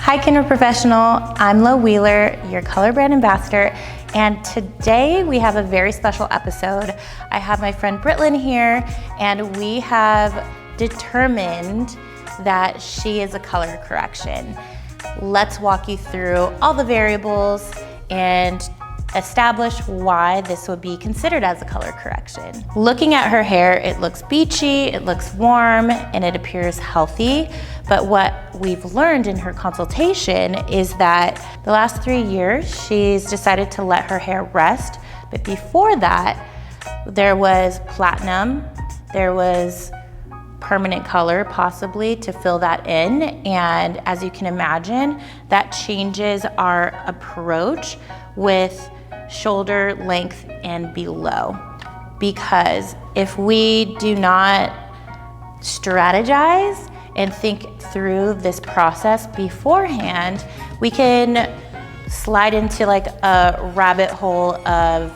Hi Kenra Professional, I'm Lo Wheeler, your color brand ambassador, and today we have a very special episode. I have my friend Britlin here, and we have determined that she is a color correction. Let's walk you through all the variables and establish why this would be considered as a color correction. Looking at her hair, it looks beachy, it looks warm, and it appears healthy. But what we've learned in her consultation is that the last 3 years, she's decided to let her hair rest. But before that, there was platinum, there was permanent color possibly to fill that in. And as you can imagine, that changes our approach with shoulder length and below. Because if we do not strategize and think through this process beforehand, we can slide into like a rabbit hole of,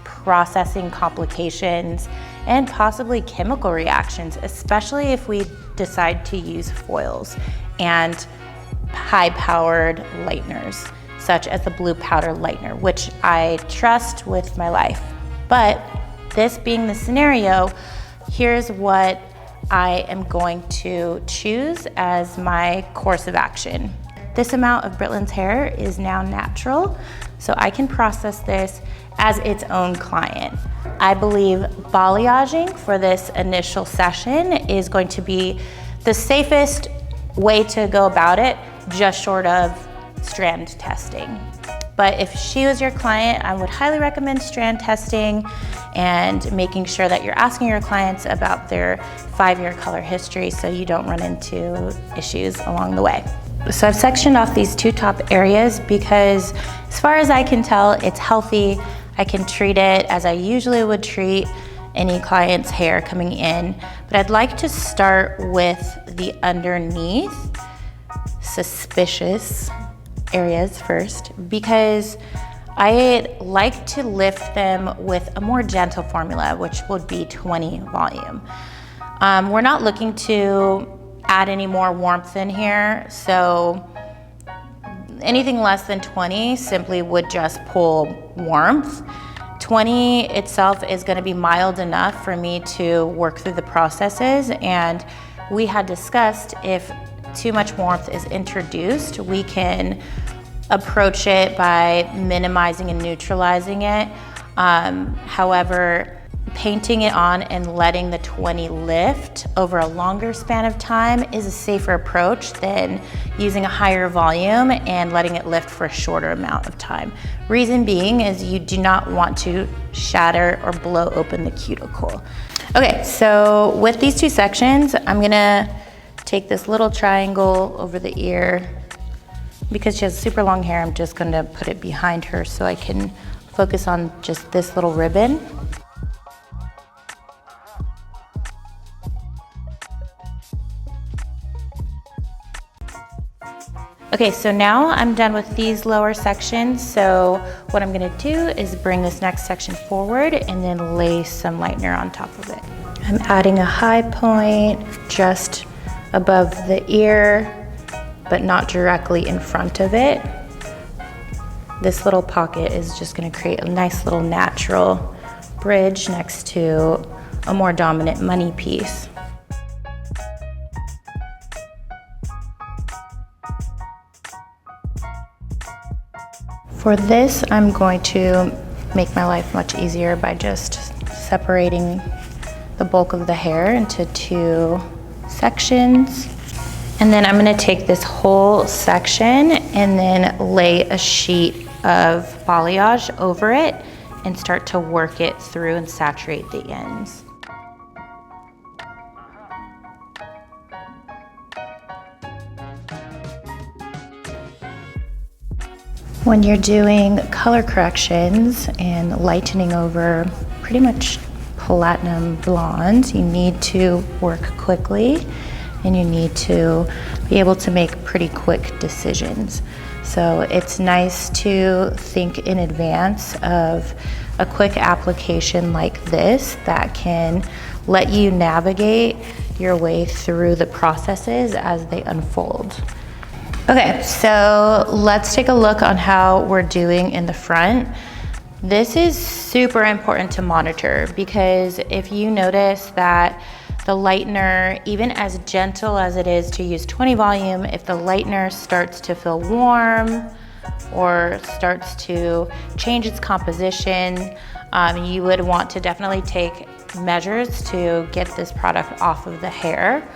processing complications and possibly chemical reactions, especially if we decide to use foils and high-powered lighteners, such as the blue powder lightener, which I trust with my life. But this being the scenario, here's what I am going to choose as my course of action. This amount of Britlin's hair is now natural, so I can process this as its own client. I believe balayaging for this initial session is going to be the safest way to go about it, just short of strand testing. But if she was your client, I would highly recommend strand testing and making sure that you're asking your clients about their 5-year color history so you don't run into issues along the way. So I've sectioned off these 2 top areas because as far as I can tell, it's healthy. I can treat it as I usually would treat any client's hair coming in, but I'd like to start with the underneath suspicious areas first because I like to lift them with a more gentle formula, which would be 20 volume. We're not looking to add any more warmth in here, so anything less than 20 simply would just pull warmth. 20 itself is going to be mild enough for me to work through the processes, and we had discussed if too much warmth is introduced, we can approach it by minimizing and neutralizing it. However, painting it on and letting the 20 lift over a longer span of time is a safer approach than using a higher volume and letting it lift for a shorter amount of time. Reason being is you do not want to shatter or blow open the cuticle. Okay, so with these 2 sections, I'm gonna take this little triangle over the ear. Because she has super long hair, I'm just gonna put it behind her so I can focus on just this little ribbon. Okay, so now I'm done with these lower sections. So what I'm gonna do is bring this next section forward and then lay some lightener on top of it. I'm adding a high point just above the ear, but not directly in front of it. This little pocket is just gonna create a nice little natural bridge next to a more dominant money piece. For this, I'm going to make my life much easier by just separating the bulk of the hair into 2 sections. And then I'm gonna take this whole section and then lay a sheet of balayage over it and start to work it through and saturate the ends. When you're doing color corrections and lightening over pretty much platinum blondes, you need to work quickly and you need to be able to make pretty quick decisions. So it's nice to think in advance of a quick application like this that can let you navigate your way through the processes as they unfold. Okay, so let's take a look on how we're doing in the front. This is super important to monitor because if you notice that the lightener, even as gentle as it is to use 20 volume, if the lightener starts to feel warm or starts to change its composition, you would want to definitely take measures to get this product off of the hair.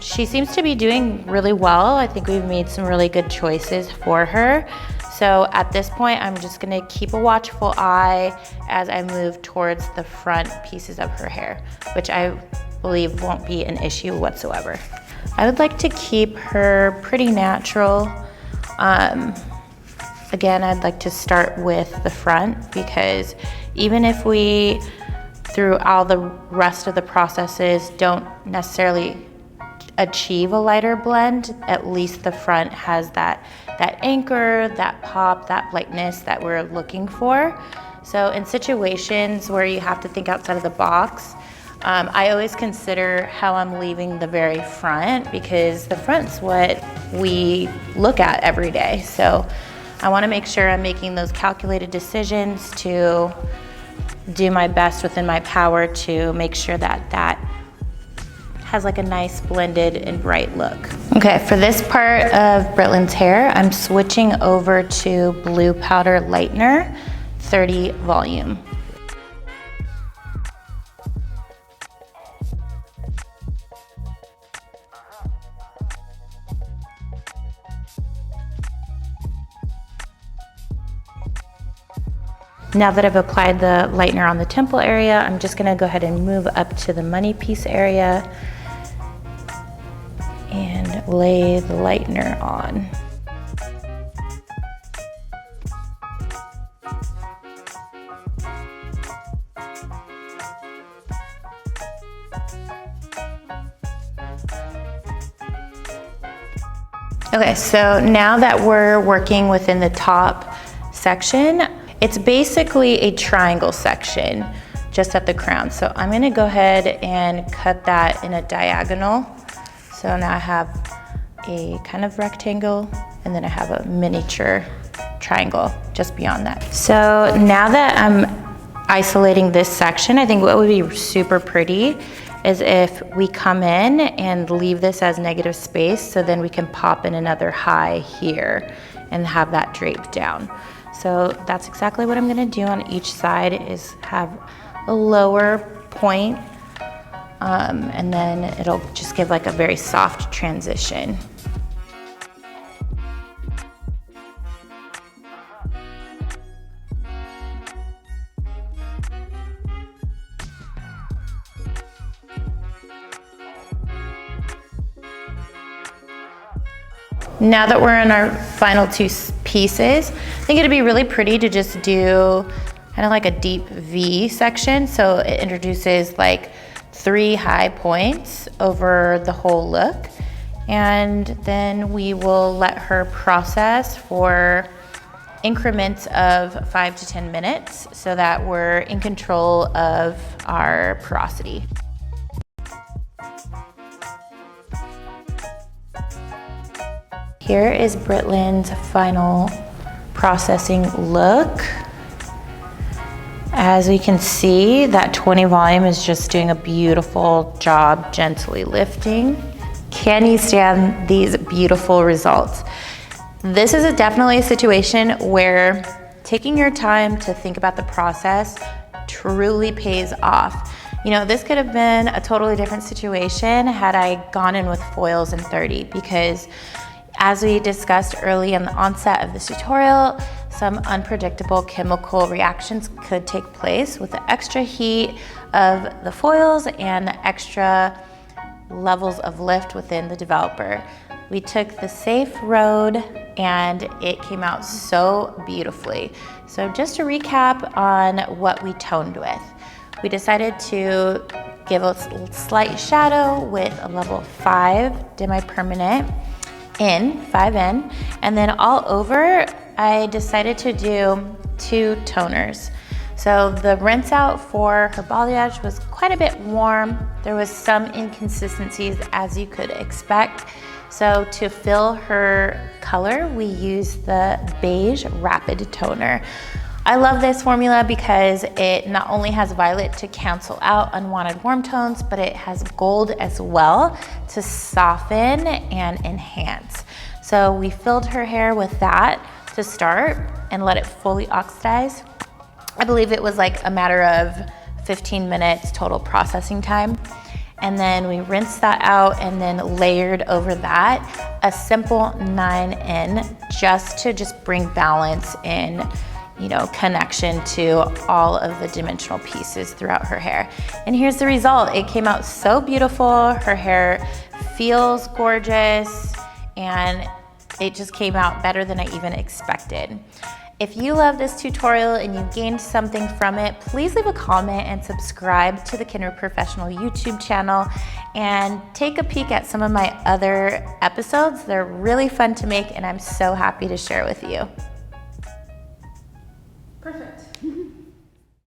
She seems to be doing really well. I think we've made some really good choices for her. So at this point, I'm just gonna keep a watchful eye as I move towards the front pieces of her hair, which I believe won't be an issue whatsoever. I would like to keep her pretty natural. Again, I'd like to start with the front because even if we, through all the rest of the processes, don't necessarily achieve a lighter blend, at least the front has that anchor, that pop, that lightness that we're looking for. So in situations where you have to think outside of the box, I always consider how I'm leaving the very front because the front's what we look at every day. So I want to make sure I'm making those calculated decisions to do my best within my power to make sure that that has like a nice blended and bright look. Okay, for this part of Britlin's hair, I'm switching over to Blue Powder Lightener, 30 volume. Now that I've applied the lightener on the temple area, I'm just gonna go ahead and move up to the money piece area and lay the lightener on. Okay, so now that we're working within the top section, it's basically a triangle section just at the crown. So I'm gonna go ahead and cut that in a diagonal. So now I have a kind of rectangle and then I have a miniature triangle just beyond that. So now that I'm isolating this section, I think what would be super pretty is if we come in and leave this as negative space, so then we can pop in another high here and have that draped down. So that's exactly what I'm gonna do on each side, is have a lower point, and then it'll just give like a very soft transition. Now that we're in our final two pieces, I think it'd be really pretty to just do kind of like a deep V section. So it introduces like 3 high points over the whole look. And then we will let her process for increments of 5 to 10 minutes so that we're in control of our porosity. Here is Britlin's final processing look. As we can see, that 20 volume is just doing a beautiful job gently lifting. Can you stand these beautiful results? This is definitely a situation where taking your time to think about the process truly pays off. You know, this could have been a totally different situation had I gone in with foils and 30, because as we discussed early in the onset of this tutorial, some unpredictable chemical reactions could take place with the extra heat of the foils and the extra levels of lift within the developer. We took the safe road and it came out so beautifully. So just to recap on what we toned with, we decided to give a slight shadow with a level 5 Demi-permanent in 5N, and then all over I decided to do 2 toners. So the rinse out for her balayage was quite a bit warm. There was some inconsistencies, as you could expect. So to fill her color, we use the Beige Rapid Toner. I love this formula because it not only has violet to cancel out unwanted warm tones, but it has gold as well to soften and enhance. So we filled her hair with that to start and let it fully oxidize. I believe it was like a matter of 15 minutes total processing time. And then we rinsed that out and then layered over that a simple 9N just to bring balance in, you know, connection to all of the dimensional pieces throughout her hair. And here's the result. It came out so beautiful. Her hair feels gorgeous and it just came out better than I even expected. If you love this tutorial and you gained something from it, please leave a comment and subscribe to the Kenra Professional YouTube channel and take a peek at some of my other episodes. They're really fun to make and I'm so happy to share with you. Perfect.